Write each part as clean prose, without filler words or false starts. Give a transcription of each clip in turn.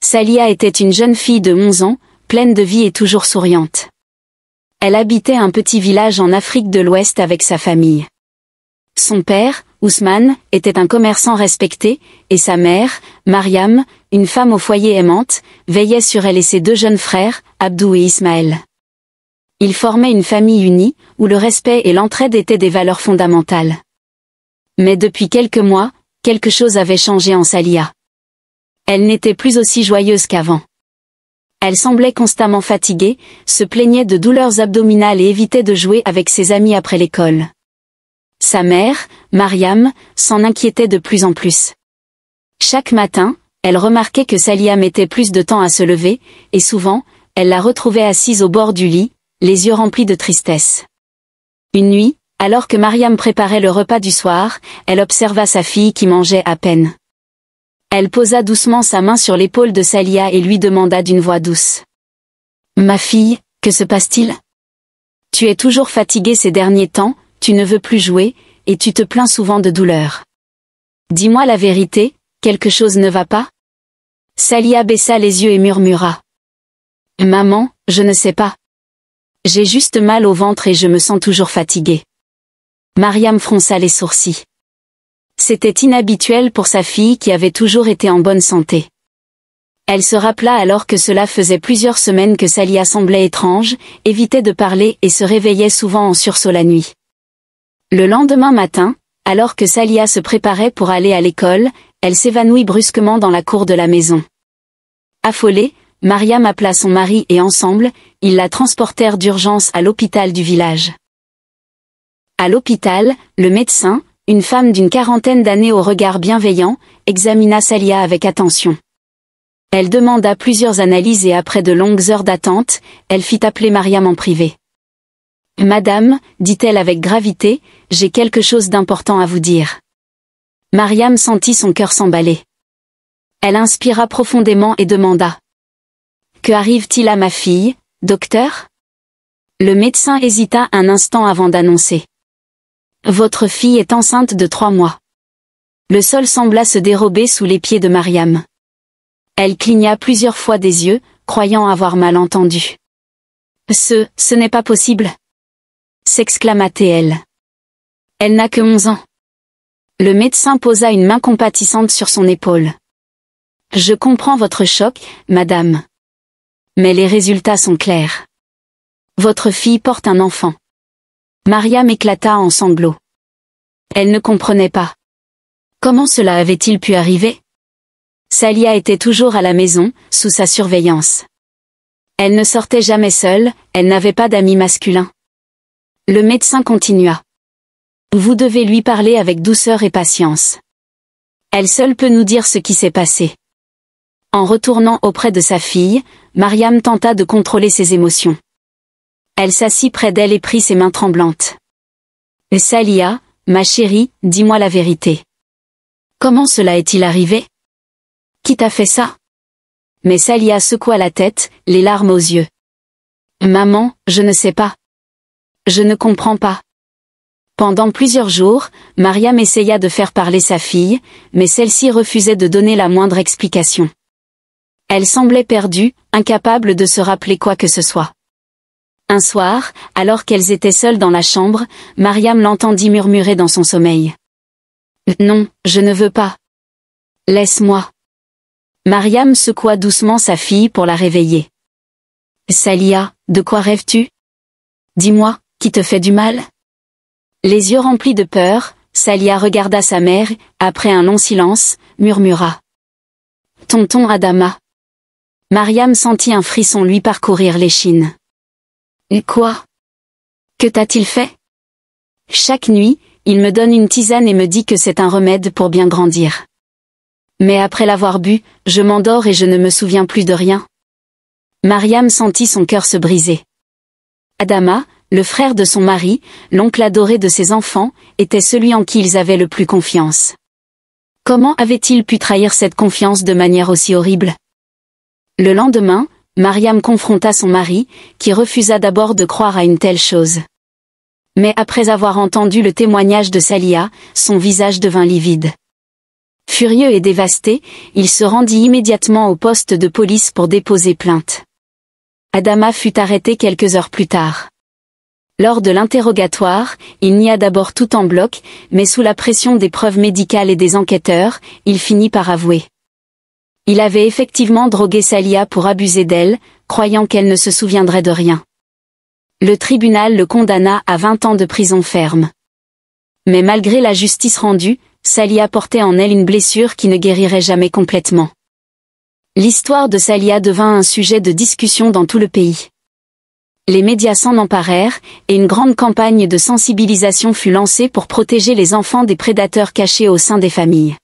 Salia était une jeune fille de 11 ans, pleine de vie et toujours souriante. Elle habitait un petit village en Afrique de l'Ouest avec sa famille. Son père, Ousmane, était un commerçant respecté, et sa mère, Mariam, une femme au foyer aimante, veillait sur elle et ses 2 jeunes frères, Abdou et Ismaël. Ils formaient une famille unie, où le respect et l'entraide étaient des valeurs fondamentales. Mais depuis quelques mois, quelque chose avait changé en Salia. Elle n'était plus aussi joyeuse qu'avant. Elle semblait constamment fatiguée, se plaignait de douleurs abdominales et évitait de jouer avec ses amis après l'école. Sa mère, Mariam, s'en inquiétait de plus en plus. Chaque matin, elle remarquait que Salia mettait plus de temps à se lever, et souvent, elle la retrouvait assise au bord du lit, les yeux remplis de tristesse. Une nuit, alors que Mariam préparait le repas du soir, elle observa sa fille qui mangeait à peine. Elle posa doucement sa main sur l'épaule de Salia et lui demanda d'une voix douce. « Ma fille, que se passe-t-il ? Tu es toujours fatiguée ces derniers temps, tu ne veux plus jouer, et tu te plains souvent de douleur. Dis-moi la vérité, quelque chose ne va pas ? » Salia baissa les yeux et murmura. « Maman, je ne sais pas. J'ai juste mal au ventre et je me sens toujours fatiguée. » Mariam fronça les sourcils. C'était inhabituel pour sa fille qui avait toujours été en bonne santé. Elle se rappela alors que cela faisait plusieurs semaines que Salia semblait étrange, évitait de parler et se réveillait souvent en sursaut la nuit. Le lendemain matin, alors que Salia se préparait pour aller à l'école, elle s'évanouit brusquement dans la cour de la maison. Affolée, Mariam appela son mari et ensemble, ils la transportèrent d'urgence à l'hôpital du village. À l'hôpital, le médecin, une femme d'une 40aine d'années au regard bienveillant, examina Salia avec attention. Elle demanda plusieurs analyses et après de longues heures d'attente, elle fit appeler Mariam en privé. « Madame, dit-elle avec gravité, j'ai quelque chose d'important à vous dire. » Mariam sentit son cœur s'emballer. Elle inspira profondément et demanda. « Que arrive-t-il à ma fille, docteur ?» Le médecin hésita un instant avant d'annoncer. « Votre fille est enceinte de 3 mois. » Le sol sembla se dérober sous les pieds de Mariam. Elle cligna plusieurs fois des yeux, croyant avoir mal entendu. « Ce n'est pas possible !» s'exclama-t-elle. « Elle n'a que 11 ans. » Le médecin posa une main compatissante sur son épaule. « Je comprends votre choc, madame. Mais les résultats sont clairs. Votre fille porte un enfant. » Mariam éclata en sanglots. Elle ne comprenait pas. Comment cela avait-il pu arriver ? Salia était toujours à la maison, sous sa surveillance. Elle ne sortait jamais seule, elle n'avait pas d'amis masculins. Le médecin continua. Vous devez lui parler avec douceur et patience. Elle seule peut nous dire ce qui s'est passé. En retournant auprès de sa fille, Mariam tenta de contrôler ses émotions. Elle s'assit près d'elle et prit ses mains tremblantes. « Salia, ma chérie, dis-moi la vérité. Comment cela est-il arrivé ? Qui t'a fait ça ?» Mais Salia secoua la tête, les larmes aux yeux. « Maman, je ne sais pas. Je ne comprends pas. » Pendant plusieurs jours, Mariam essaya de faire parler sa fille, mais celle-ci refusait de donner la moindre explication. Elle semblait perdue, incapable de se rappeler quoi que ce soit. Un soir, alors qu'elles étaient seules dans la chambre, Mariam l'entendit murmurer dans son sommeil. « Non, je ne veux pas. Laisse-moi. » Mariam secoua doucement sa fille pour la réveiller. « Salia, de quoi rêves-tu ? Dis-moi, qui te fait du mal ?» Les yeux remplis de peur, Salia regarda sa mère, après un long silence, murmura. « Tonton Adama. » Mariam sentit un frisson lui parcourir l'échine. « Quoi ? Que t'a-t-il fait ? » Chaque nuit, il me donne une tisane et me dit que c'est un remède pour bien grandir. Mais après l'avoir bu, je m'endors et je ne me souviens plus de rien. Mariam sentit son cœur se briser. Adama, le frère de son mari, l'oncle adoré de ses enfants, était celui en qui ils avaient le plus confiance. Comment avait-il pu trahir cette confiance de manière aussi horrible ? Le lendemain, Mariam confronta son mari, qui refusa d'abord de croire à une telle chose. Mais après avoir entendu le témoignage de Salia, son visage devint livide. Furieux et dévasté, il se rendit immédiatement au poste de police pour déposer plainte. Adama fut arrêté quelques heures plus tard. Lors de l'interrogatoire, il nia d'abord tout en bloc, mais sous la pression des preuves médicales et des enquêteurs, il finit par avouer. Il avait effectivement drogué Salia pour abuser d'elle, croyant qu'elle ne se souviendrait de rien. Le tribunal le condamna à 20 ans de prison ferme. Mais malgré la justice rendue, Salia portait en elle une blessure qui ne guérirait jamais complètement. L'histoire de Salia devint un sujet de discussion dans tout le pays. Les médias s'en emparèrent, et une grande campagne de sensibilisation fut lancée pour protéger les enfants des prédateurs cachés au sein des familles.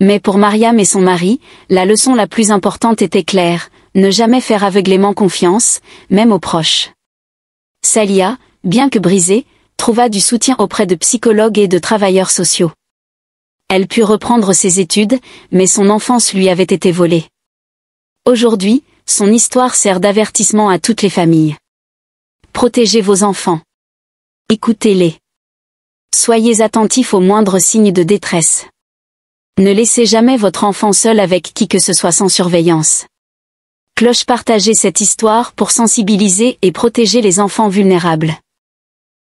Mais pour Mariam et son mari, la leçon la plus importante était claire, ne jamais faire aveuglément confiance, même aux proches. Salia, bien que brisée, trouva du soutien auprès de psychologues et de travailleurs sociaux. Elle put reprendre ses études, mais son enfance lui avait été volée. Aujourd'hui, son histoire sert d'avertissement à toutes les familles. Protégez vos enfants. Écoutez-les. Soyez attentifs aux moindres signes de détresse. Ne laissez jamais votre enfant seul avec qui que ce soit sans surveillance. Cloche, partagez cette histoire pour sensibiliser et protéger les enfants vulnérables.